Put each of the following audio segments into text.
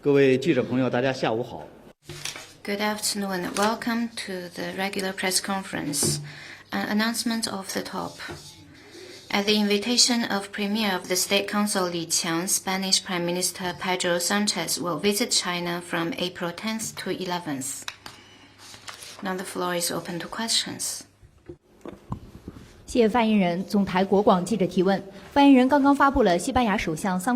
各位记者朋友，大家下午好。Good afternoon. Welcome to the regular press conference. An announcement off the top. At the invitation of Premier of the State Council Li Qiang, Spanish Prime Minister Pedro Sanchez will visit China from April 10th to 11th. Now the floor is open to questions. 谢谢发言人。总台国广记者提问。发言人刚刚发布了西班牙首相桑。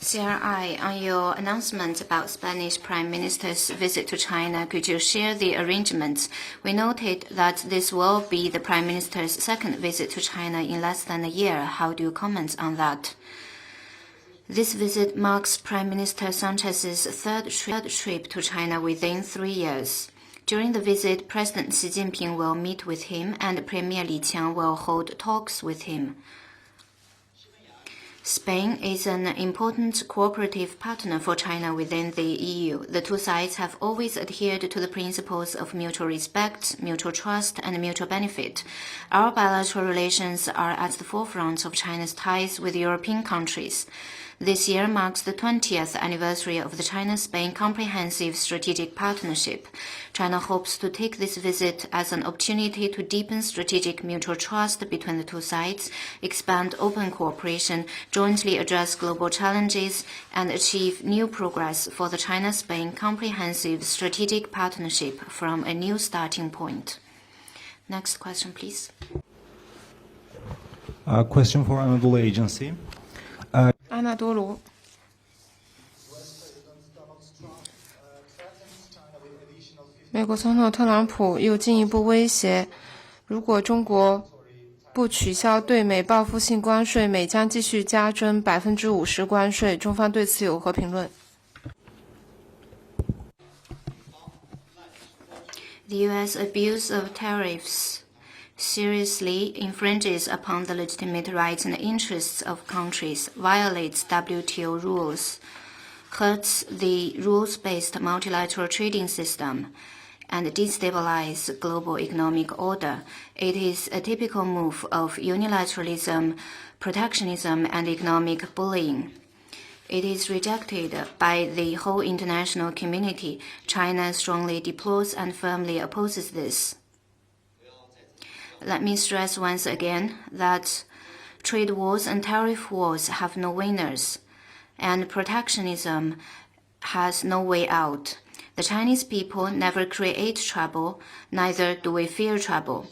CRI, on your announcement about Spanish Prime Minister's visit to China, could you share the arrangements? We noted that this will be the Prime Minister's second visit to China in less than a year. How do you comment on that? This visit marks Prime Minister Sanchez's third trip to China within 3 years. During the visit, President Xi Jinping will meet with him and Premier Li Qiang will hold talks with him. Spain is an important cooperative partner for China within the EU. The two sides have always adhered to the principles of mutual respect, mutual trust, and mutual benefit. Our bilateral relations are at the forefront of China's ties with European countries. This year marks the 20th anniversary of the China-Spain Comprehensive Strategic Partnership. China hopes to take this visit as an opportunity to deepen strategic mutual trust between the two sides, expand open cooperation, jointly address global challenges, and achieve new progress for the China-Spain Comprehensive Strategic Partnership from a new starting point. Next question, please. Question for Honorable Agency. 阿纳多罗。美国总统特朗普又进一步威胁，如果中国不取消对美报复性关税，美将继续加征50%关税。中方对此有何评论？ The U.S. abuse of tariffs seriously infringes upon the legitimate rights and interests of countries, violates WTO rules, hurts the rules-based multilateral trading system, and destabilizes global economic order. It is a typical move of unilateralism, protectionism, and economic bullying. It is rejected by the whole international community. China strongly deplores and firmly opposes this. Let me stress once again that trade wars and tariff wars have no winners, and protectionism has no way out. The Chinese people never create trouble, neither do we fear trouble.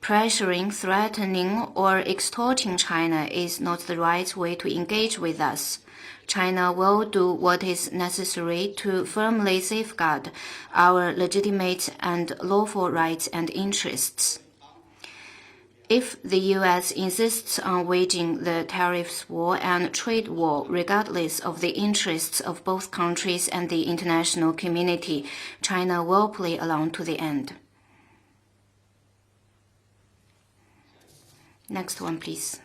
Pressuring, threatening, or extorting China is not the right way to engage with us. China will do what is necessary to firmly safeguard our legitimate and lawful rights and interests. If the U.S. insists on waging the tariffs war and trade war regardless of the interests of both countries and the international community, China will play along to the end. Next one, please.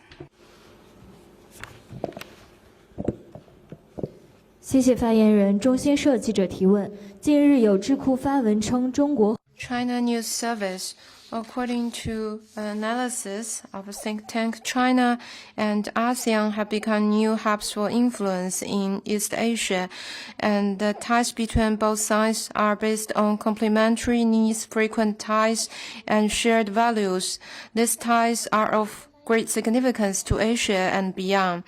谢谢发言人。中新社记者提问：近日有智库发文称，中国 China News Service, according to an analysis of think tank, China and ASEAN have become new hubs for influence in East Asia, and the ties between both sides are based on complementary needs, frequent ties, and shared values. These ties are of great significance to Asia and beyond.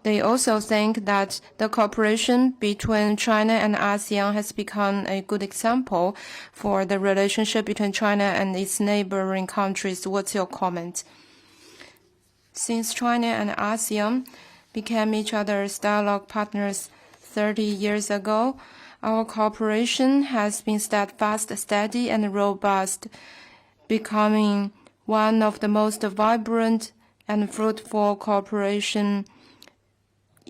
They also think that the cooperation between China and ASEAN has become a good example for the relationship between China and its neighboring countries. What's your comment? Since China and ASEAN became each other's dialogue partners 30 years ago, our cooperation has been steadfast, steady, and robust, becoming one of the most vibrant and fruitful cooperation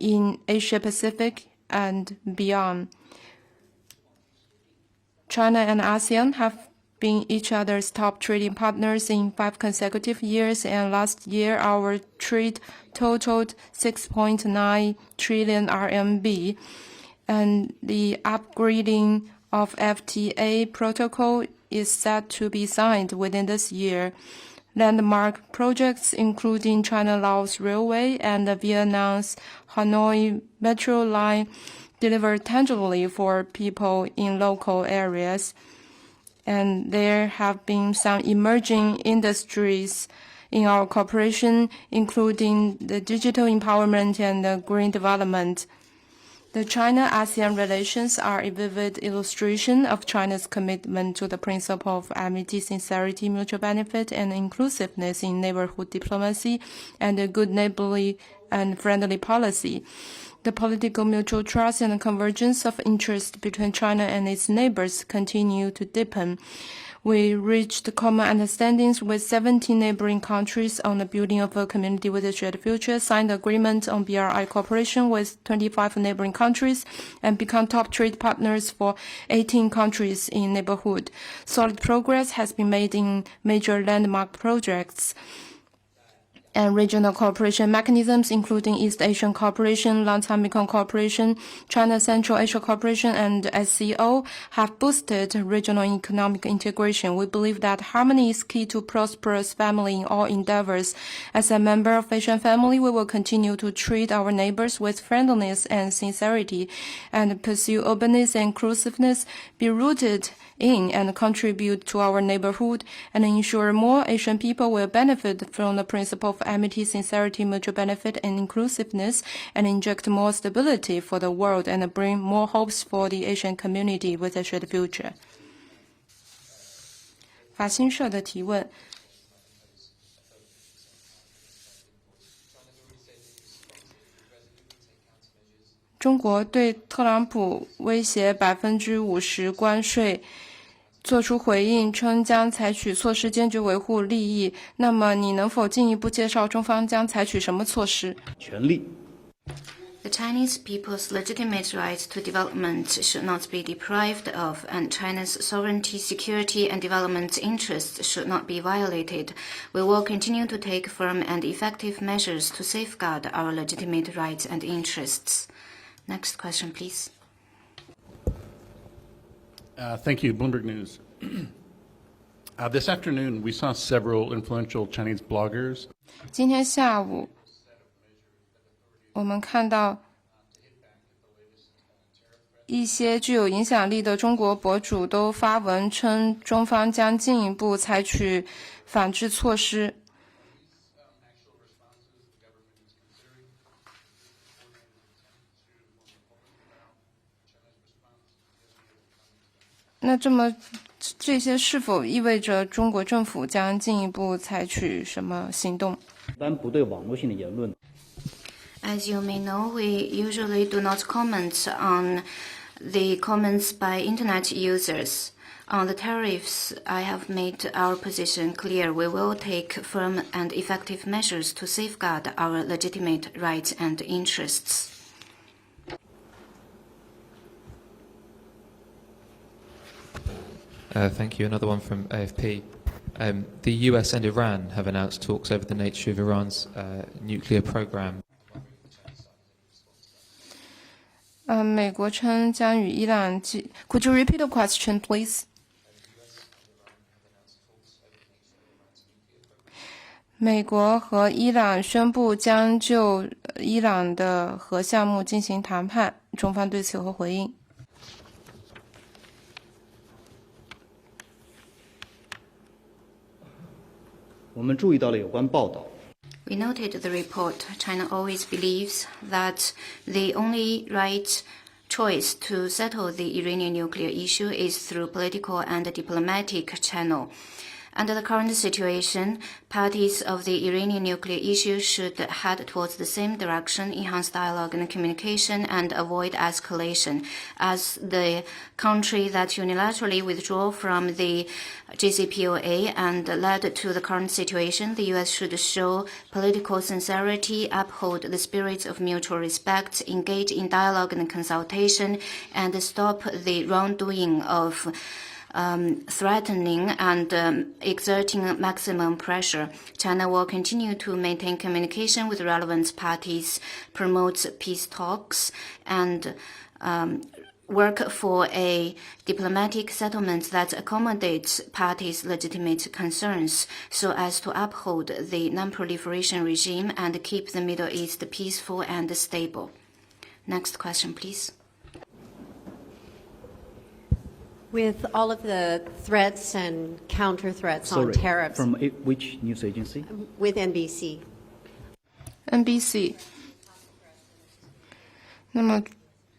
in Asia-Pacific and beyond. China and ASEAN have been each other's top trading partners in 5 consecutive years, and last year our trade totaled 6.9 trillion RMB, and the upgrading of FTA protocol is set to be signed within this year. Landmark projects including China-Laos Railway and Vietnam's Hanoi Metro Line deliver tangibly for people in local areas. And there have been some emerging industries in our cooperation, including the digital empowerment and the green development. The China-ASEAN relations are a vivid illustration of China's commitment to the principle of amity, sincerity, mutual benefit, and inclusiveness in neighborhood diplomacy and a good neighborly and friendly policy. The political mutual trust and convergence of interest between China and its neighbors continue to deepen. We reached common understandings with 17 neighboring countries on the building of a community with a shared future, signed agreement on BRI cooperation with 25 neighboring countries, and become top trade partners for 18 countries in neighborhood. Solid progress has been made in major landmark projects and regional cooperation mechanisms, including East Asian Cooperation, Long-Time Mekong Cooperation, China Central Asia Cooperation, and SCO, have boosted regional economic integration. We believe that harmony is key to prosperous family in all endeavors. As a member of Asian family, we will continue to treat our neighbors with friendliness and sincerity, and pursue openness and inclusiveness, be rooted in and contribute to our neighborhood, and ensure more Asian people will benefit from the principle of amity, sincerity, mutual benefit, and inclusiveness, and inject more stability for the world and bring more hopes for the Asian community with a shared future. 法新社的提问。中国对特朗普威胁50%关税作出回应，称将采取措施坚决维护利益。那么，你能否进一步介绍中方将采取什么措施？权利。The Chinese people's legitimate right to development should not be deprived of, and China's sovereignty, security, and development interests should not be violated. We will continue to take firm and effective measures to safeguard our legitimate rights and interests. Next question, please. Thank you. Bloomberg News. This afternoon, we saw several influential Chinese bloggers. 今天下午，我们看到一些具有影响力的中国博主都发文称，中方将进一步采取反制措施。那这些是否意味着中国政府将进一步采取什么行动？一般不对网络性的言论。As you may know, we usually do not comment on the comments by internet users. On the tariffs, I have made our position clear. We will take firm and effective measures to safeguard our legitimate rights and interests. Thank you. Another one from AFP. The US and Iran have announced talks over the nature of Iran's nuclear program. 美国称将与伊朗Could you repeat the question, please? 美国和伊朗宣布将就伊朗的核项目进行谈判，中方对此有何回应？我们注意到了有关报道。We noted the report. China always believes that the only right choice to settle the Iranian nuclear issue is through political and diplomatic channel. Under the current situation, parties of the Iranian nuclear issue should head towards the same direction, enhance dialogue and communication, and avoid escalation. As the country that unilaterally withdrew from the JCPOA and led to the current situation, the U.S. should show political sincerity, uphold the spirit of mutual respect, engage in dialogue and consultation, and stop the wrongdoing of threatening and exerting maximum pressure. China will continue to maintain communication with relevant parties, promote peace talks, and work for a diplomatic settlement that accommodates parties' legitimate concerns so as to uphold the non-proliferation regime and keep the Middle East peaceful and stable. Next question, please. With all of the threats and counter threats on Sorry, tariffs, from which news agency? with NBC. NBC。那么，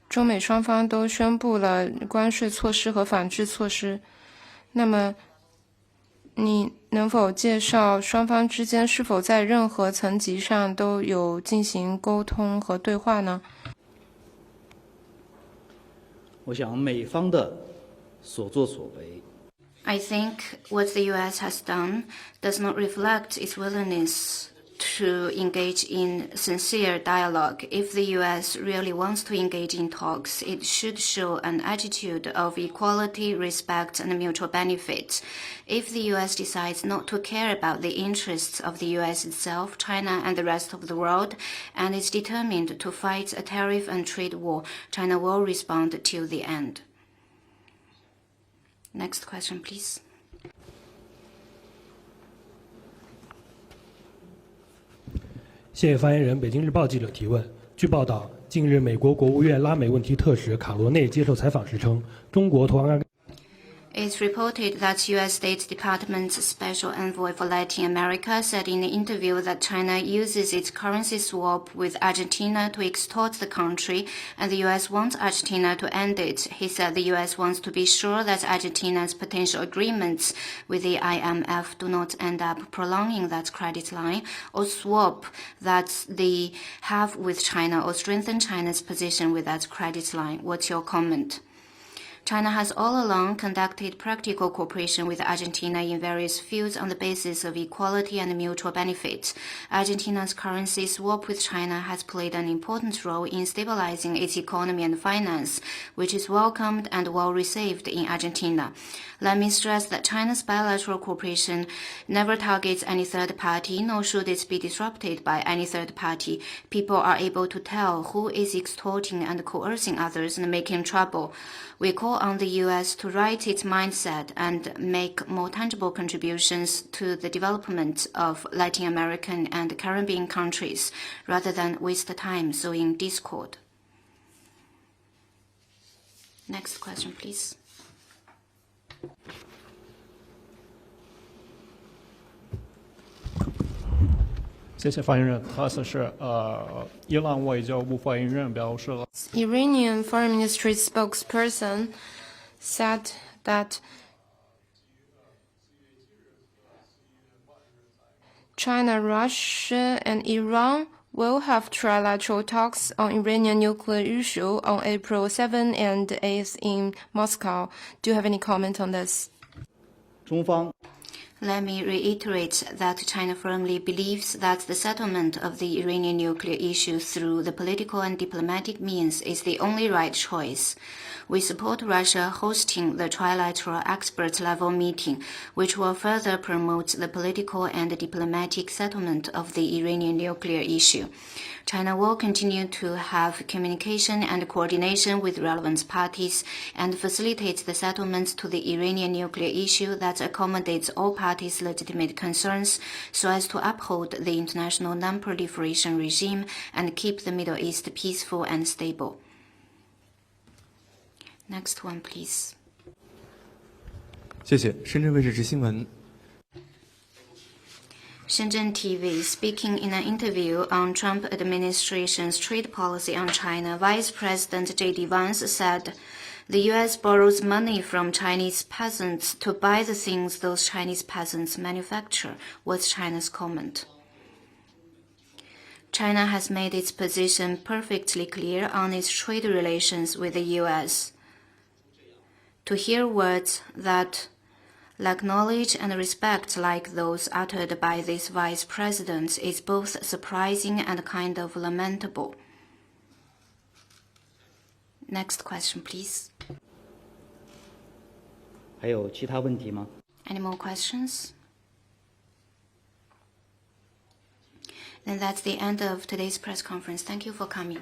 中美双方都宣布了关税措施和反制措施。那么，你能否介绍双方之间是否在任何层级上都有进行沟通和对话呢？我想美方的所作所为 I think what the US has done does not reflect its willingness to engage in sincere dialogue. If the US really wants to engage in talks, it should show an attitude of equality, respect, and mutual benefit. If the US decides not to care about the interests of the US itself, China, and the rest of the world, and is determined to fight a tariff and trade war, China will respond till the end. Next question, please. 谢谢发言人。北京日报记者提问：据报道，近日美国国务院拉美问题特使卡罗内接受采访时称，中国同样。It's reported that U.S. State Department's Special Envoy for Latin America said in an interview that China uses its currency swap with Argentina to extort the country, and the U.S. wants Argentina to end it. He said the U.S. wants to be sure that Argentina's potential agreements with the IMF do not end up prolonging that credit line or swap that they have with China or strengthen China's position with that credit line. What's your comment? China has all along conducted practical cooperation with Argentina in various fields on the basis of equality and mutual benefit. Argentina's currency swap with China has played an important role in stabilizing its economy and finance, which is welcomed and well received in Argentina. Let me stress that China's bilateral cooperation never targets any third party, nor should it be disrupted by any third party. People are able to tell who is extorting and coercing others and making trouble. We call on the U.S. to right its mindset and make more tangible contributions to the development of Latin American and Caribbean countries, rather than waste time sowing discord. Next question, please. 谢谢发言人。他是伊朗外交部发言人表示了。Iranian Foreign Ministry spokesperson said that China, Russia, and Iran will have trilateral talks on Iranian nuclear issue on April 7 and 8 in Moscow. Do you have any comment on this? 中方 Let me reiterate that China firmly believes that the settlement of the Iranian nuclear issue through the political and diplomatic means is the only right choice. We support Russia hosting the Trilateral expert-level meeting, which will further promote the political and diplomatic settlement of the Iranian nuclear issue. China will continue to have communication and coordination with relevant parties and facilitate the settlement to the Iranian nuclear issue that accommodates all parties' legitimate concerns so as to uphold the international non-proliferation regime and keep the Middle East peaceful and stable. Next one, please. 谢谢。深圳卫视执新闻。Shenzhen TV, speaking in an interview on Trump administration's trade policy on China, Vice President J.D. Vance said, the U.S. borrows money from Chinese peasants to buy the things those Chinese peasants manufacture. What's China's comment? China has made its position perfectly clear on its trade relations with the U.S. To hear words that lack knowledge and respect like those uttered by this vice president is both surprising and kind of lamentable. Next question, please. 还有其他问题吗？ Any more questions? Then that's the end of today's press conference. Thank you for coming.